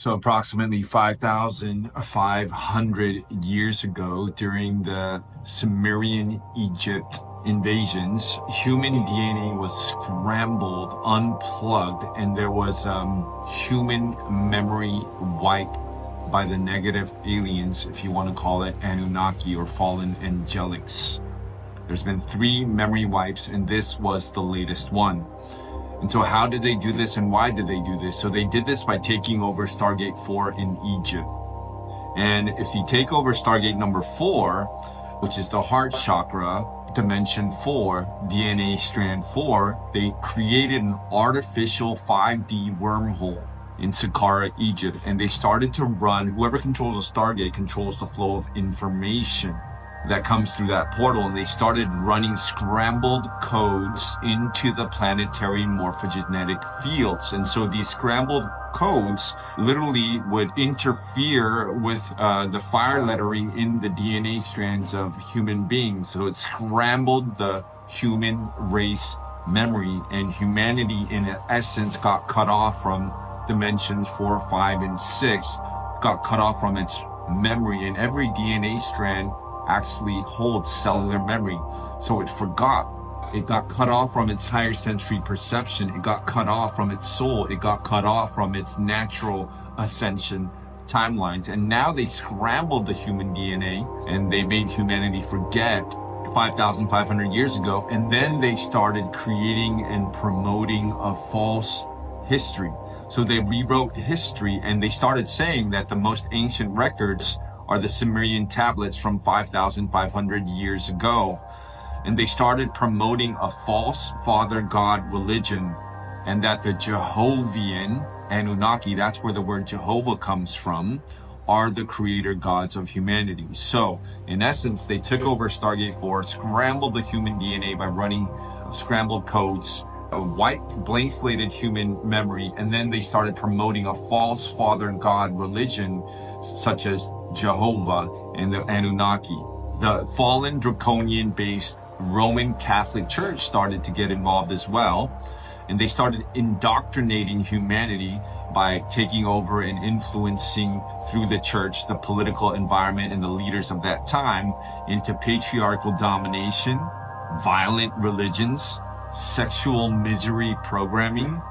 So approximately 5,500 years ago, during the Sumerian Egypt invasions, human DNA was scrambled, unplugged, and there was human memory wipe by the negative aliens, if you want to call it Anunnaki or fallen angelics. There's been 3 memory wipes, and this was the latest one. And so how did they do this, and why did they do this? So they did this by taking over Stargate 4 in Egypt. And if you take over Stargate number 4, which is the heart chakra, dimension 4, DNA strand 4, they created an artificial 5D wormhole in Saqqara, Egypt. And they started to run, whoever controls a Stargate controls the flow of information that comes through that portal, and they started running scrambled codes into the planetary morphogenetic fields. And so these scrambled codes literally would interfere with the fire lettering in the DNA strands of human beings. So it scrambled the human race memory, and humanity in essence got cut off from dimensions 4, 5, and 6, got cut off from its memory. And every DNA strand actually holds cellular memory. So it forgot. It got cut off from its higher sensory perception. It got cut off from its soul. It got cut off from its natural ascension timelines. And now they scrambled the human DNA, and they made humanity forget 5,500 years ago. And then they started creating and promoting a false history. So they rewrote history, and they started saying that the most ancient records are the Sumerian tablets from 5,500 years ago. And they started promoting a false father god religion, and that the Jehovian Anunnaki, that's where the word Jehovah comes from, are the creator gods of humanity. So in essence, they took over Stargate 4, scrambled the human DNA by running scrambled codes, wiped blank slated human memory, and then they started promoting a false father god religion such as Jehovah and the Anunnaki. The fallen draconian based Roman Catholic Church started to get involved as well, and they started indoctrinating humanity by taking over and influencing through the church the political environment and the leaders of that time into patriarchal domination, violent religions, sexual misery programming,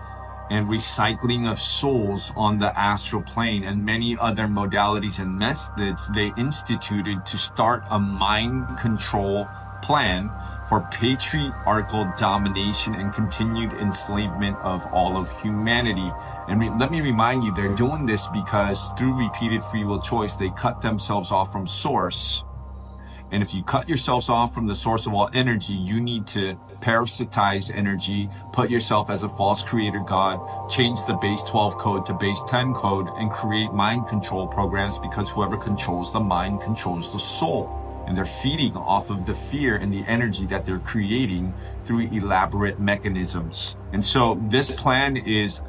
and recycling of souls on the astral plane, and many other modalities and methods they instituted to start a mind control plan for patriarchal domination and continued enslavement of all of humanity. And let me remind you, they're doing this because through repeated free will choice, they cut themselves off from source. And if you cut yourselves off from the source of all energy, you need to parasitize energy, put yourself as a false creator god, change the base 12 code to base 10 code, and create mind control programs, because whoever controls the mind controls the soul. And they're feeding off of the fear and the energy that they're creating through elaborate mechanisms. And so this plan is,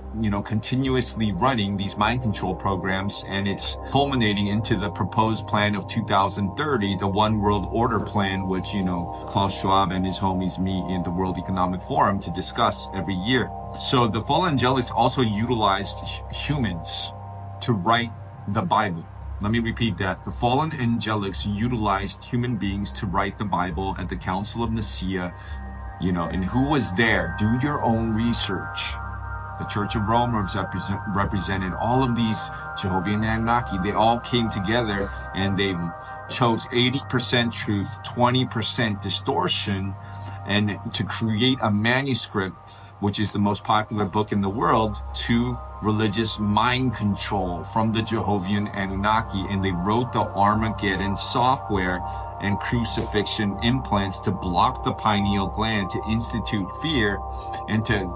continuously running these mind control programs, and it's culminating into the proposed plan of 2030, the One World Order plan, which, Klaus Schwab and his homies meet in the World Economic Forum to discuss every year. So the fallen angelics also utilized humans to write the Bible. Let me repeat that. The fallen angelics utilized human beings to write the Bible at the Council of Nicaea, and who was there? Do your own research. The Church of Rome represented all of these Jehovian Anunnaki. They all came together, and they chose 80% truth, 20% distortion, and to create a manuscript, which is the most popular book in the world, to religious mind control from the Jehovian Anunnaki. And they wrote the Armageddon software and crucifixion implants to block the pineal gland, to institute fear, and to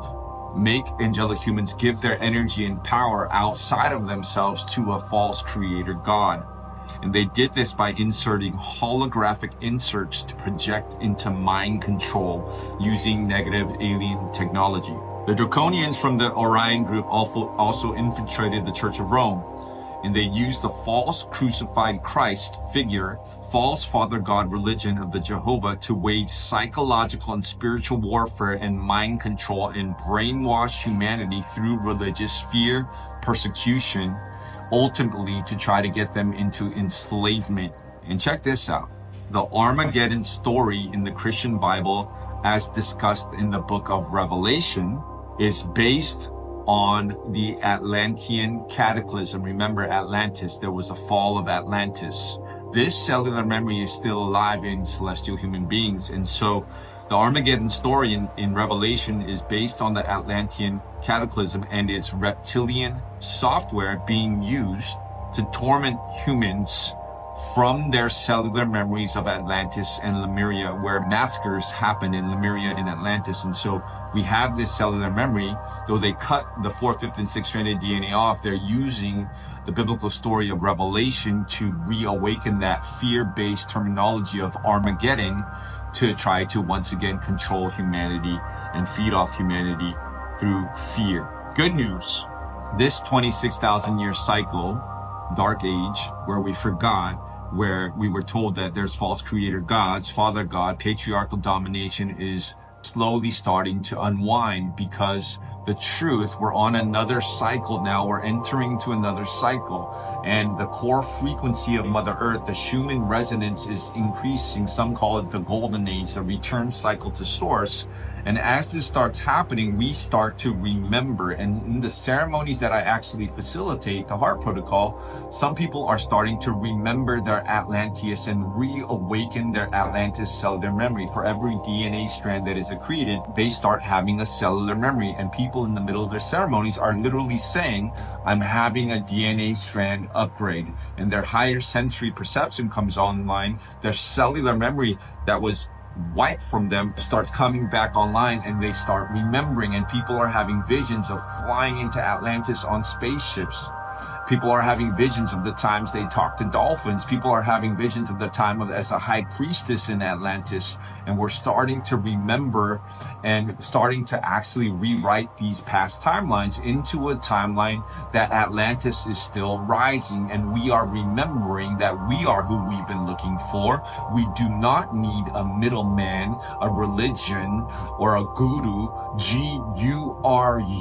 make angelic humans give their energy and power outside of themselves to a false creator god. And they did this by inserting holographic inserts to project into mind control using negative alien technology. The Draconians from the Orion group also infiltrated the Church of Rome, and they used the false crucified Christ figure, false father god religion of the Jehovah, to wage psychological and spiritual warfare and mind control and brainwash humanity through religious fear, persecution, ultimately to try to get them into enslavement. And check this out. The Armageddon story in the Christian Bible, as discussed in the book of Revelation, is based on the Atlantean cataclysm. Remember Atlantis, there was a fall of Atlantis. This cellular memory is still alive in celestial human beings. And so the Armageddon story in Revelation is based on the Atlantean cataclysm and its reptilian software being used to torment humans from their cellular memories of Atlantis and Lemuria, where massacres happened in Lemuria and Atlantis. And so we have this cellular memory. Though they cut the 4th, 5th, and 6th stranded DNA off, they're using the biblical story of Revelation to reawaken that fear-based terminology of Armageddon to try to once again control humanity and feed off humanity through fear. Good news, this 26,000 year cycle, dark age, where we forgot, where we were told that there's false creator gods, Father God, patriarchal domination, is slowly starting to unwind, because the truth, we're on another cycle now. We're entering to another cycle, and the core frequency of Mother Earth, the Schumann resonance, is increasing. Some call it the golden age, the return cycle to source. And as this starts happening, we start to remember. And in the ceremonies that I actually facilitate, the Heart Protocol, some people are starting to remember their Atlanteus and reawaken their Atlantis cellular memory. For every DNA strand that is accreted, they start having a cellular memory. And people in the middle of their ceremonies are literally saying, I'm having a DNA strand upgrade. And their higher sensory perception comes online. Their cellular memory that was wiped from them starts coming back online, and they start remembering. And people are having visions of flying into Atlantis on spaceships. People are having visions of the times they talk to dolphins. People are having visions of the time as a high priestess in Atlantis. And we're starting to remember and starting to actually rewrite these past timelines into a timeline that Atlantis is still rising. And we are remembering that we are who we've been looking for. We do not need a middleman, a religion, or a guru. G-U-R-U.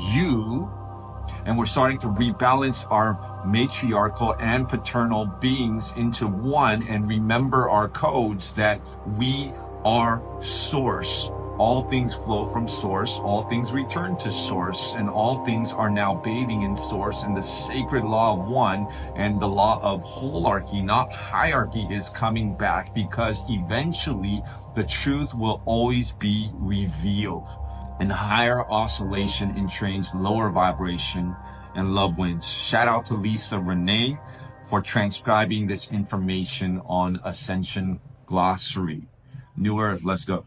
And we're starting to rebalance our matriarchal and paternal beings into one, and remember our codes that we are source. All things flow from source, all things return to source, and all things are now bathing in source. And the sacred law of one and the law of holarchy, not hierarchy, is coming back, because eventually the truth will always be revealed. And higher oscillation entrains lower vibration, and love wins. Shout out to Lisa Renee for transcribing this information on Ascension Glossary. New Earth, let's go.